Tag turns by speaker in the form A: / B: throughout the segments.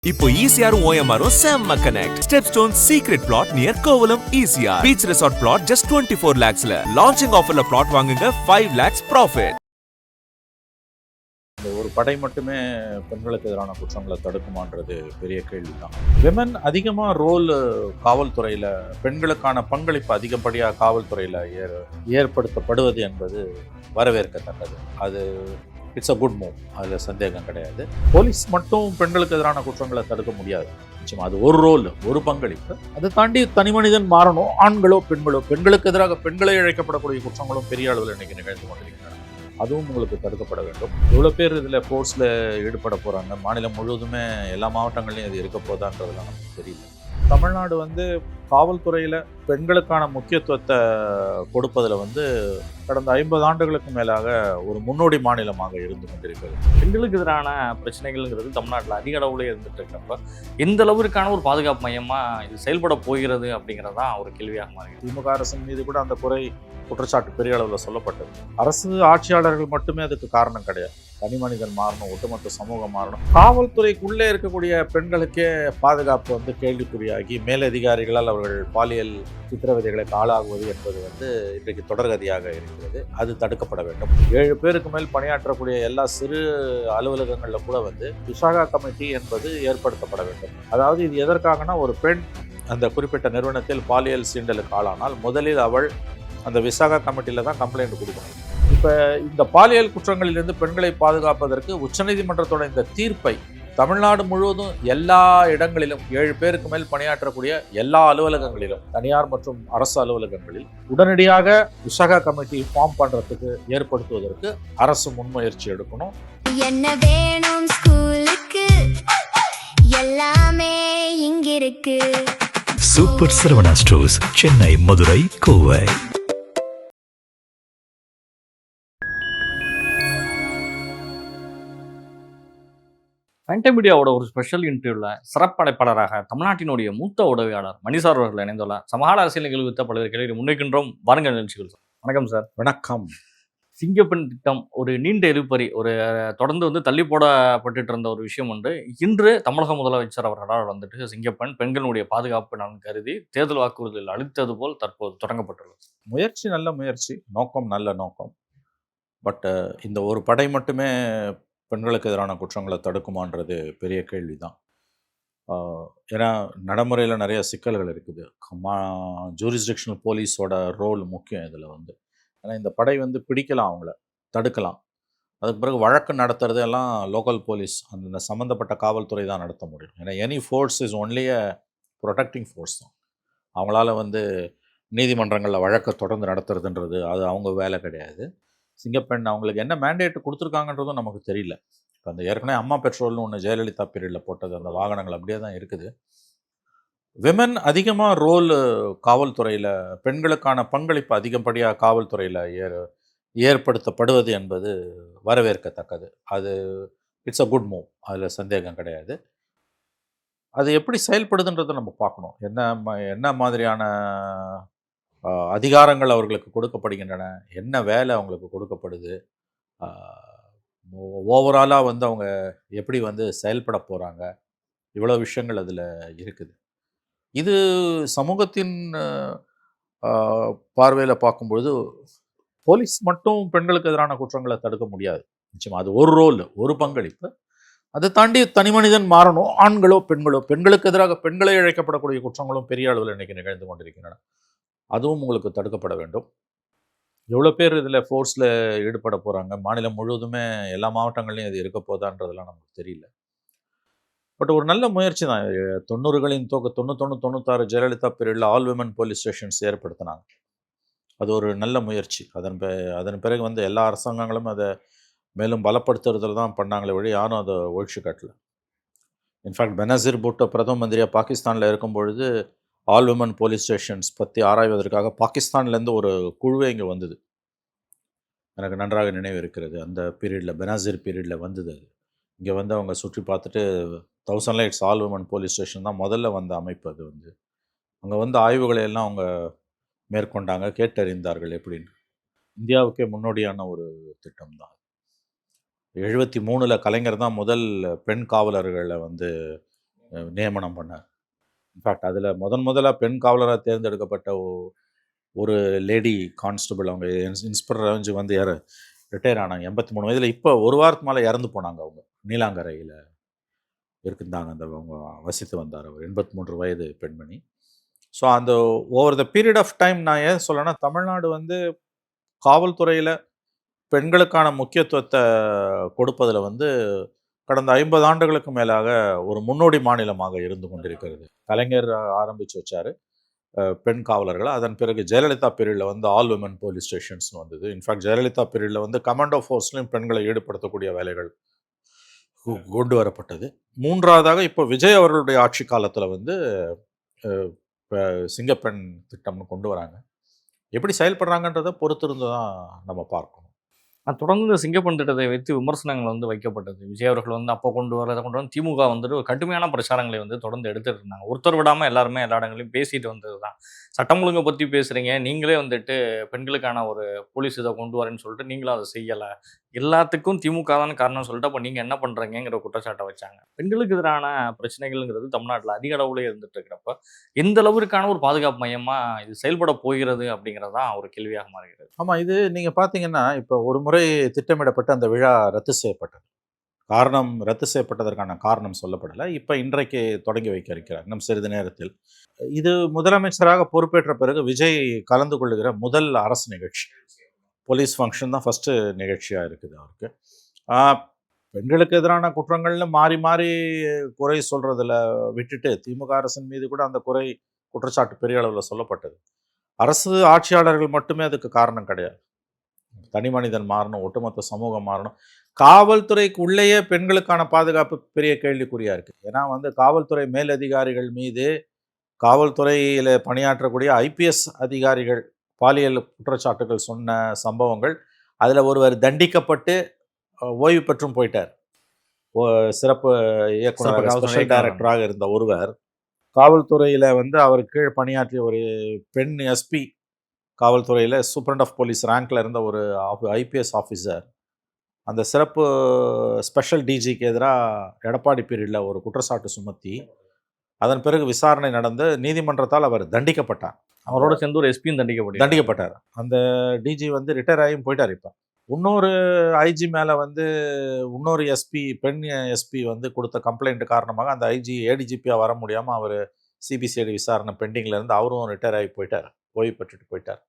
A: இப்போ ஈசிஆரும் ஓஎம்ஆரும் செம்ம connect. Stepstone secret plot near Kovalam ECR. Beach resort plot just 24 lakhsல. லான்ச்சிங் ஆஃபர்ல பிளாட் வாங்குங்க 5 lakhs ப்ராஃபிட்.
B: இந்த ஒரு படை மட்டுமே பெண்களுக்கு எதிரான குற்றங்களை தடுக்குமான்றது பெரிய கேள்விதான். விமன் அதிகமாக ரோல் காவல்துறையில், பெண்களுக்கான பங்களிப்பு அதிகப்படியாக காவல்துறையில் ஏற்படுத்தப்படுவது என்பது வரவேற்கத்தக்கது. அது இட்ஸ் அ குட் மூவ், அதில் சந்தேகம் கிடையாது. போலீஸ் மட்டும் பெண்களுக்கு எதிரான குற்றங்களை தடுக்க முடியாது. நிச்சயமா அது ஒரு ரோல், ஒரு பங்களிப்பு. அதை தாண்டி தனி மனிதன் மாறணும். ஆண்களோ பெண்களோ, பெண்களுக்கு எதிராக பெண்களே இழைக்கப்படக்கூடிய குற்றங்களும் பெரிய அளவில் இன்னைக்கு நிகழ்ந்து கொண்டிருக்கின்றன. அதுவும் உங்களுக்கு தடுக்கப்பட வேண்டும். எவ்வளோ பேர் இதில் ஃபோர்ஸில் ஈடுபட போகிறாங்க, மாநிலம் முழுவதுமே எல்லா மாவட்டங்கள்லையும் இது இருக்க போதான்றதுலாம் நமக்கு தெரியல. தமிழ்நாடு காவல்துறையில் பெண்களுக்கான முக்கியத்துவத்தை கொடுப்பதில் கடந்த 50 ஆண்டுகளுக்கு மேலாக ஒரு முன்னோடி மாநிலமாக இருந்து கொண்டிருக்கிறது.
C: பெண்களுக்கு எதிரான பிரச்சனைகள்ங்கிறது தமிழ்நாட்டில் அதிக அளவில் இருந்துட்டு இருக்கிறப்ப எந்த அளவிற்கான ஒரு பாதுகாப்பு மையமாக இது செயல்பட போகிறது அப்படிங்கிறது தான் ஒரு கேள்வியாக மாறி.
B: திமுக அரசின் மீது கூட அந்த குற்றச்சாட்டு பெரிய அளவில் சொல்லப்பட்டது. அரசு ஆட்சியாளர்கள் மட்டுமே அதுக்கு காரணம் கிடையாது. தனி மனிதன் மாறணும், ஒட்டுமொத்த சமூகம் மாறணும். காவல்துறைக்குள்ளே இருக்கக்கூடிய பெண்களுக்கே பாதுகாப்பு கேள்விக்குறியாகி மேலதிகாரிகளால் அவர்கள் பாலியல் சித்திரவதைகளுக்கு ஆளாகுவது என்பது இன்றைக்கு தொடர்கதியாக இருக்கிறது. அது தடுக்கப்பட வேண்டும். 7 பேருக்கு மேல் பணியாற்றக்கூடிய எல்லா சிறு அலுவலகங்களில் கூட விசாகா கமிட்டி என்பது ஏற்படுத்தப்பட வேண்டும். அதாவது இது எதற்காகனா, ஒரு பெண் அந்த குறிப்பிட்ட நிறுவனத்தில் பாலியல் சீண்டலுக்கு ஆளானால் முதலில் அவள் அந்த விசாகா கமிட்டியில் தான் கம்ப்ளைண்ட் கொடுக்கணும். இப்போ இந்த பாலியல் குற்றங்களிலிருந்து பெண்களை பாதுகாப்பதற்கு உச்சநீதிமன்றத்தோட இந்த தீர்ப்பை தமிழ்நாடு முழுவதும் எல்லா இடங்களிலும் 7 பேருக்கு மேல் பணியாற்றக்கூடிய எல்லா அலுவலகங்களிலும், தனியார் மற்றும் அரசு அலுவலகங்களில் உடனடியாக விசாகா கமிட்டி ஃபார்ம் பண்றதுக்கு ஏற்படுத்துவதற்கு அரசு முன்முயற்சி எடுக்கணும்.
D: என்ன வேணும் ஸ்கூலுக்கு, எல்லாமே இங்க இருக்கு.
E: Super Saravana Stores, Chennai, Madurai, Kovai.
C: Phantom மீடியாவோட ஒரு ஸ்பெஷல் இன்டர்வியூவில் சிறப்படைப்பாளராக தமிழ்நாட்டினுடைய மூத்த உதவியாளர் மணிசார் அவர்கள் இணைந்துள்ளார். சமகால அரசியல் நிகழ்வுத்த பல்வேறு கேள்விகளை முன்வைக்கின்றோம். வாருங்கள் நிகழ்ச்சிகள். வணக்கம் சார்.
B: வணக்கம்.
C: சிங்கப்பெண் திட்டம் ஒரு நீண்ட எதிர்ப்பறி, ஒரு தொடர்ந்து தள்ளி போடப்பட்டு இருந்த ஒரு விஷயம் உண்டு. இன்று தமிழக முதலமைச்சர் அவர்களால் சிங்கப்பெண் பெண்களுடைய பாதுகாப்பு நலன் கருதி தேர்தல் வாக்குறுதியில் அளித்தது போல் தற்போது தொடங்கப்பட்டுள்ளது.
B: முயற்சி நல்ல முயற்சி, நோக்கம் நல்ல நோக்கம். பட் இந்த ஒரு படை மட்டுமே பெண்களுக்கு எதிரான குற்றங்களை தடுக்குமான்றது பெரிய கேள்வி தான். ஏன்னா நடைமுறையில் நிறைய சிக்கல்கள் இருக்குது. ஜூரிஸ்டிக்ஷனல் போலீஸோட ரோல் முக்கியம் இதில். ஏன்னா இந்த படை பிடிக்கலாம், அவங்கள தடுக்கலாம். அதுக்கு பிறகு வழக்கு நடத்துறது எல்லாம் லோக்கல் போலீஸ், அந்த சம்மந்தப்பட்ட காவல்துறை தான் நடத்த முடியும். ஏன்னா any force is only a protecting force தான். அவங்களால நீதிமன்றங்களில் வழக்கை தொடர்ந்து நடத்துறதுன்றது அது அவங்க வேலை கிடையாது. சிங்கப்பெண் அவங்களுக்கு என்ன மேண்டேட் கொடுத்துருக்காங்கன்றதும் நமக்கு தெரியல. இப்போ அந்த ஏற்கனவே அம்மா பெட்ரோல்னு ஒன்று ஜெயலலிதா பீரியடில் போட்டது, அந்த வாகனங்கள் அப்படியே தான் இருக்குது. விமன் அதிகமாக ரோல் காவல்துறையில், பெண்களுக்கான பங்களிப்பு அதிகப்படியாக காவல்துறையில் ஏற்படுத்தப்படுவது என்பது வரவேற்கத்தக்கது. அது இட்ஸ் அ குட் மூவ், அதில் சந்தேகம் கிடையாது. அது எப்படி செயல்படுதுன்றதை நம்ம பார்க்கணும். என்ன மாதிரியான அதிகாரங்கள் அவர்களுக்கு கொடுக்கப்படுகின்றன, என்ன வேலை அவங்களுக்கு கொடுக்கப்படுது, ஓவராலாக அவங்க எப்படி செயல்பட போகிறாங்க, இவ்வளோ விஷயங்கள் அதில் இருக்குது. இது சமூகத்தின் பார்வையில் பார்க்கும்பொழுது போலீஸ் மட்டும் பெண்களுக்கு எதிரான குற்றங்களை தடுக்க முடியாது. நிச்சயமாக அது ஒரு ரோல், ஒரு பங்களிப்பு. அதை தாண்டி தனி மனிதன் மாறணும். ஆண்களோ பெண்களோ, பெண்களுக்கு எதிராக பெண்களே இழைக்கப்படக்கூடிய குற்றங்களும் பெரிய அளவில் இன்றைக்கி நிகழ்ந்து கொண்டிருக்கின்றன. அதுவும் உங்களுக்கு தடுக்கப்பட வேண்டும். எவ்வளோ பேர் இதில் ஃபோர்ஸில் ஈடுபட போகிறாங்க, மாநிலம் முழுவதுமே எல்லா மாவட்டங்கள்லையும் இது இருக்க போதான்றதெல்லாம் நமக்கு தெரியல. பட் ஒரு நல்ல முயற்சி தான். 90களின் 91, 96 ஜெயலலிதா பீரியடில் ஆல் விமன் போலீஸ் ஸ்டேஷன்ஸ் ஏற்படுத்தினாங்க. அது ஒரு நல்ல முயற்சி. அதன் பிறகு எல்லா அரசாங்கங்களும் அதை மேலும் பலப்படுத்துறதுல தான் பண்ணாங்களே வழி யாரும் அதை ஒழிச்சு காட்டல. இன்ஃபேக்ட் பெனசீர் பூட்டோ பிரதம மந்திரியாக பாகிஸ்தானில் இருக்கும் பொழுது ஆல் விமன் போலீஸ் ஸ்டேஷன்ஸ் பற்றி ஆராய்வதற்காக பாகிஸ்தான்லேருந்து ஒரு குழுவே இங்கே வந்தது. எனக்கு நன்றாக நினைவு இருக்கிறது. அந்த பீரியடில், பெனாசீர் பீரியடில் வந்தது. அது இங்கே அவங்க சுற்றி பார்த்துட்டு 1000 lights all women police station தான் முதல்ல வந்த அமைப்பு. அது அங்கே ஆய்வுகளை எல்லாம் அவங்க மேற்கொண்டாங்க, கேட்டறிந்தார்கள் எப்படின்னு. இந்தியாவுக்கே முன்னோடியான ஒரு திட்டம் தான். 73ல் கலைஞர் தான் முதல் பெண் காவலர்களை நியமனம் பண்ணார். இன்ஃபேக்ட் அதில் முதலாக பெண் காவலராக தேர்ந்தெடுக்கப்பட்ட ஒரு லேடி கான்ஸ்டபிள், அவங்க இன்ஸ்பெக்டர் ரேஞ்சு வந்து ரிட்டையர் ஆனாங்க 83 வயதில். இப்போ ஒரு வாரத்துக்கு மேலே இறந்து போனாங்க. அவங்க நீலாங்கரையில் இருந்தாங்க, அந்த அவங்க வசித்து வந்தார். அவர் 83 வயது பெண்மணி. ஸோ அந்த over the period of time நான் ஏன் சொல்லணும்னா, தமிழ்நாடு வந்து காவல்துறையில் பெண்களுக்கான முக்கியத்துவத்தை கொடுப்பதில் வந்து கடந்த 50 ஆண்டுகளுக்கு மேலாக ஒரு முன்னோடி மாநிலமாக இருந்து கொண்டிருக்கிறது. கலைஞர் ஆரம்பித்து வச்சார் பெண் காவலர்கள். அதன் பிறகு ஜெயலலிதா பீரியடில் வந்து ஆல் விமன் போலீஸ் ஸ்டேஷன்ஸ்னு வந்தது. இன்ஃபேக்ட் ஜெயலலிதா பீரியடில் வந்து கமாண்டோ ஃபோர்ஸ்லையும் பெண்களை ஈடுபடுத்தக்கூடிய வேலைகள் கொண்டு வரப்பட்டது. மூன்றாவதாக இப்போ விஜய் அவர்களுடைய ஆட்சி காலத்தில் வந்து சிங்கப்பெண் திட்டம்னு கொண்டு வராங்க. எப்படி செயல்படுறாங்கன்றதை பொறுத்திருந்து தான் நம்ம பார்க்கணும்.
C: தொடர்ந்து சிங்கப்பெண் திட்டத்தை வைத்து விமர்சனங்கள் வந்து வைக்கப்பட்டது. விஜய் அவர்கள் வந்து அப்போ கொண்டு வந்து திமுக வந்துட்டு ஒரு கடுமையான பிரச்சாரங்களை வந்து தொடர்ந்து எடுத்துட்டு இருந்தாங்க. ஒருத்தர் விடாமல் எல்லாருமே எல்லா இடங்களையும் பேசிட்டு வந்தது தான். சட்டம் ஒழுங்கை பற்றி பேசுகிறீங்க, நீங்களே வந்துட்டு பெண்களுக்கான ஒரு போலீஸ் இதை கொண்டு வரேன்னு சொல்லிட்டு நீங்களும் அதை செய்யலை, எல்லாத்துக்கும் திமுக தான் காரணம் சொல்லிட்டு அப்போ நீங்கள் என்ன பண்ணுறீங்கிற குற்றச்சாட்டை வச்சாங்க. பெண்களுக்கு எதிரான பிரச்சனைகள்ங்கிறது தமிழ்நாட்டில் அதிக அளவுலேயே இருந்துட்டு இருக்கிறப்ப எந்த அளவிற்கான ஒரு பாதுகாப்பு மையமாக இது செயல்பட போகிறது அப்படிங்கிறது தான் ஒரு கேள்வியாக மாறுகிறது.
B: ஆமாம், இது நீங்கள் பார்த்தீங்கன்னா இப்போ ஒரு முறை திட்டமிடப்பட்டு அந்த விழா ரத்து செய்யப்பட்டது. ரத்து செய்யப்பட்டதற்கான காரணம் சொல்லப்படலை. இப்போ இன்றைக்கு தொடங்கி வைக்க இருக்கிறார் இன்னும் சிறிது நேரத்தில். இது முதலமைச்சராக பொறுப்பேற்ற பிறகு விஜய் கலந்து கொள்ளுகிற முதல் அரசு நிகழ்ச்சி. போலீஸ் ஃபங்க்ஷன் தான் ஃபஸ்ட்டு நிகழ்ச்சியாக இருக்குது அவருக்கு. பெண்களுக்கு எதிரான குற்றங்கள்னு மாறி மாறி குறை சொல்கிறதில் விட்டுட்டு திமுக அரசின் மீது கூட அந்த குற்றச்சாட்டு பெரிய அளவில் சொல்லப்பட்டது. அரசு ஆட்சியாளர்கள் மட்டுமே அதுக்கு காரணம் கிடையாது. தனி மனிதன் மாறணும், ஒட்டுமொத்த சமூகம் மாறணும். காவல்துறைக்கு உள்ளேயே பெண்களுக்கான பாதுகாப்பு பெரிய கேள்விக்குறியாக இருக்குது. ஏன்னா வந்து காவல்துறை மேலதிகாரிகள் மீது காவல்துறையில் பணியாற்றக்கூடிய ஐபிஎஸ் அதிகாரிகள் பாலியல் குற்றச்சாட்டுகள் சொன்ன சம்பவங்கள், அதில் ஒருவர் தண்டிக்கப்பட்டு ஓய்வு பெற்றும் போயிட்டார். சிறப்பு இயக்குனர் ஸ்பெஷல் டைரக்டராக இருந்த ஒருவர் காவல்துறையில் வந்து அவருக்கு கீழ் பணியாற்றிய ஒரு பெண் எஸ்பி, காவல்துறையில் சூப்பரண்ட் ஆஃப் போலீஸ் ரேங்கில் இருந்த ஒரு ஐபிஎஸ் ஆஃபீஸர், அந்த சிறப்பு ஸ்பெஷல் டிஜிக்கு எதிராக எடப்பாடி பீரியடில் ஒரு குற்றச்சாட்டு சுமத்தி அதன் பிறகு விசாரணை நடந்து நீதிமன்றத்தால் அவர் தண்டிக்கப்பட்டார்.
C: அவரோட சேர்ந்து ஒரு எஸ்பியும்
B: தண்டிக்கப்பட்டார். அந்த டிஜி வந்து ரிட்டையர் ஆகியும் போயிட்டார். இப்போ இன்னொரு ஐஜி மேலே வந்து இன்னொரு பெண் எஸ்பி வந்து கொடுத்த கம்ப்ளைண்ட் காரணமாக அந்த ஐஜி ஏடிஜிபியாக வர முடியாமல் அவர் சிபிசிஐடி விசாரணை பெண்டிங்கில் இருந்து அவரும் ரிட்டையர் ஆகி போயிட்டார், ஓய்வு பெற்றுட்டு போயிட்டார்.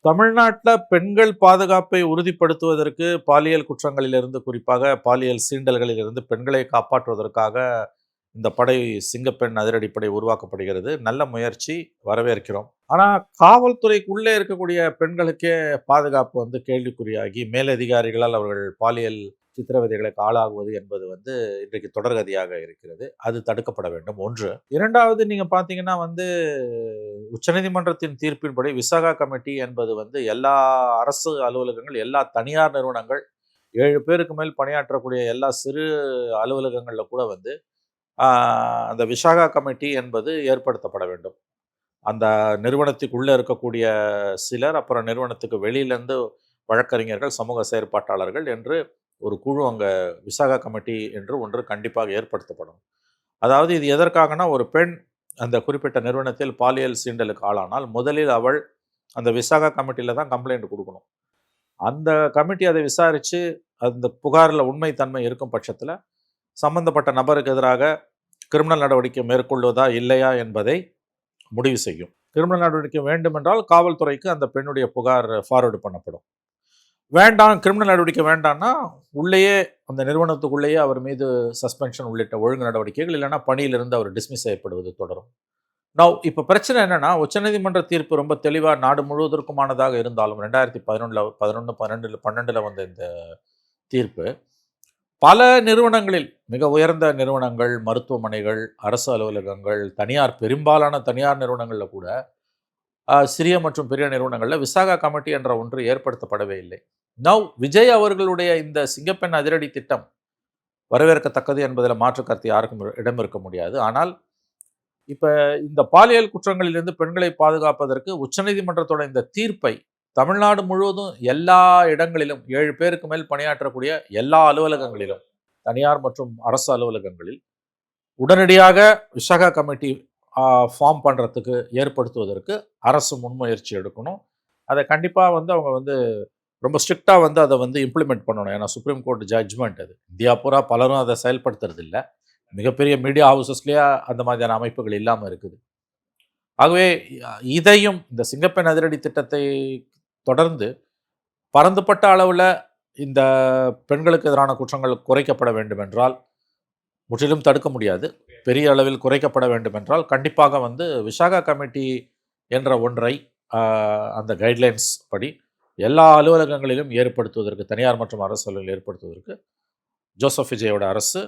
B: தமிழ்நாட்டில் பெண்கள் பாதுகாப்பை உறுதிப்படுத்துவதற்கு பாலியல் குற்றங்களிலிருந்து, குறிப்பாக பாலியல் சீண்டல்களிலிருந்து பெண்களை காப்பாற்றுவதற்காக இந்த படை சிங்கப்பெண் அதிரடிப்படை உருவாக்கப்படுகிறது. நல்ல முயற்சி, வரவேற்கிறோம். ஆனால் காவல்துறைக்குள்ளே இருக்கக்கூடிய பெண்களுக்கே பாதுகாப்பு வந்து கேள்விக்குறியாகி மேலதிகாரிகளால் அவர்கள் பாலியல் சித்திரவதைகளுக்கு ஆளாகுவது என்பது வந்து இன்றைக்கு தொடர்கதியாக இருக்கிறது. அது தடுக்கப்பட வேண்டும். ஒன்று. இரண்டாவது, நீங்கள் பார்த்தீங்கன்னா வந்து உச்சநீதிமன்றத்தின் தீர்ப்பின்படி விசாகா கமிட்டி என்பது வந்து எல்லா அரசு அலுவலகங்கள், எல்லா தனியார் நிறுவனங்கள், 7 பேருக்கு மேல் பணியாற்றக்கூடிய எல்லா சிறு அலுவலகங்களில் கூட வந்து அந்த விசாகா கமிட்டி என்பது ஏற்படுத்தப்பட வேண்டும். அந்த நிறுவனத்துக்குள்ளே இருக்கக்கூடிய சிலர், அப்புறம் நிறுவனத்துக்கு வெளியிலேருந்து வழக்கறிஞர்கள், சமூக செயற்பாட்டாளர்கள் என்று ஒரு குழு அங்கே விசாகா கமிட்டி என்று ஒன்று கண்டிப்பாக ஏற்படுத்தப்படும். அதாவது இது எதற்காகனா, ஒரு பெண் அந்த குறிப்பிட்ட நிறுவனத்தில் பாலியல் சீண்டலுக்கு ஆளானால் முதலில் அவள் அந்த விசாகா கமிட்டியில் தான் கம்ப்ளைண்ட் கொடுக்கணும். அந்த கமிட்டி அதை விசாரித்து அந்த புகாரில் உண்மைத்தன்மை இருக்கும் பட்சத்தில் சம்பந்தப்பட்ட நபருக்கு எதிராக கிரிமினல் நடவடிக்கை மேற்கொள்வதா இல்லையா என்பதை முடிவு செய்யும். கிரிமினல் நடவடிக்கை வேண்டும் என்றால் காவல்துறைக்கு அந்த பெண்ணுடைய புகார் ஃபார்வர்டு பண்ணப்படும். வேண்டாம், கிரிமினல் நடவடிக்கை வேண்டாம்னா உள்ளேயே அந்த நிறுவனத்துக்குள்ளேயே அவர் மீது சஸ்பென்ஷன் உள்ளிட்ட ஒழுங்கு நடவடிக்கைகள், இல்லைன்னா பணியிலிருந்து அவர் டிஸ்மிஸ் செய்யப்படுவது தொடரும். இப்போ பிரச்சனை என்னன்னா, உச்சநீதிமன்ற தீர்ப்பு ரொம்ப தெளிவாக நாடு முழுவதற்குமானதாக இருந்தாலும் 2011-12 வந்த இந்த தீர்ப்பு பல நிறுவனங்களில், மிக உயர்ந்த நிறுவனங்கள், மருத்துவமனைகள், அரசு அலுவலகங்கள், பெரும்பாலான தனியார் நிறுவனங்களில் கூட சிறிய மற்றும் பெரிய நிறுவனங்களில் விசாகா கமிட்டி என்ற ஒன்று ஏற்படுத்தப்படவே இல்லை. விஜய் அவர்களுடைய இந்த சிங்கப்பெண் அதிரடி திட்டம் வரவேற்கத்தக்கது என்பதில் மாற்று கருத்து யாருக்கும் இடம் இருக்க முடியாது. ஆனால் இப்போ இந்த பாலியல் குற்றங்களிலிருந்து பெண்களை பாதுகாப்பதற்கு உச்சநீதிமன்றத்தோட இந்த தீர்ப்பை தமிழ்நாடு முழுவதும் எல்லா இடங்களிலும் 7 பேருக்கு மேல் பணியாற்றக்கூடிய எல்லா அலுவலகங்களிலும், தனியார் மற்றும் அரசு அலுவலகங்களில் உடனடியாக விசாகா கமிட்டி ஃபார்ம் பண்ணுறதுக்கு ஏற்படுத்துவதற்கு அரசு முன்முயற்சி எடுக்கணும். அதை கண்டிப்பாக வந்து அவங்க வந்து ரொம்ப ஸ்ட்ரிக்டாக வந்து அதை வந்து இம்ப்ளிமெண்ட் பண்ணணும். ஏன்னா சுப்ரீம் கோர்ட் ஜட்ஜ்மெண்ட் அது. இந்தியா பூரா பலரும் அதை செயல்படுத்துறது இல்லை. மிகப்பெரிய மீடியா ஹவுசஸ்லேயே அந்த மாதிரியான அமைப்புகள் இல்லாமல் இருக்குது. ஆகவே இதையும் இந்த சிங்கப்பெண் அதிரடி திட்டத்தை தொடர்ந்து பரந்துபட்ட அளவில் இந்த பெண்களுக்கு எதிரான குற்றங்கள் குறைக்கப்பட வேண்டும் என்றால், முற்றிலும் தடுக்க முடியாது, பெரிய அளவில் குறைக்கப்பட வேண்டும் என்றால் கண்டிப்பாக வந்து விசாகா கமிட்டி என்ற ஒன்றை அந்த கைட்லைன்ஸ் படி எல்லா அலுவலகங்களிலும் ஏற்படுத்துவதற்கு, தனியார் மற்றும் அரசு அலுவலகம் ஏற்படுத்துவதற்கு ஜோசப் விஜயோட அரசு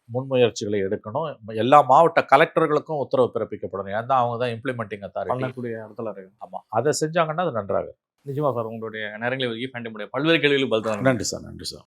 B: முன்முயற்சிகளை எடுக்கணும். எல்லா மாவட்ட கலெக்டர்களுக்கும் உத்தரவு பிறப்பிக்கப்படணும். ஏன்னா அவங்க தான் இம்ப்ளிமெண்டிங் அத்தாரிட்டி.
C: பண்ணக்கூடிய இடத்துல இருக்கு.
B: ஆமாம், அதை செஞ்சாங்கன்னா அது நன்றாக.
C: நிச்சயமா சார், உங்களுடைய நேரங்களை ஒதுக்கி பல்வேறு கேள்விகளுக்கு பதில் தந்தாங்க.
B: நன்றி சார்.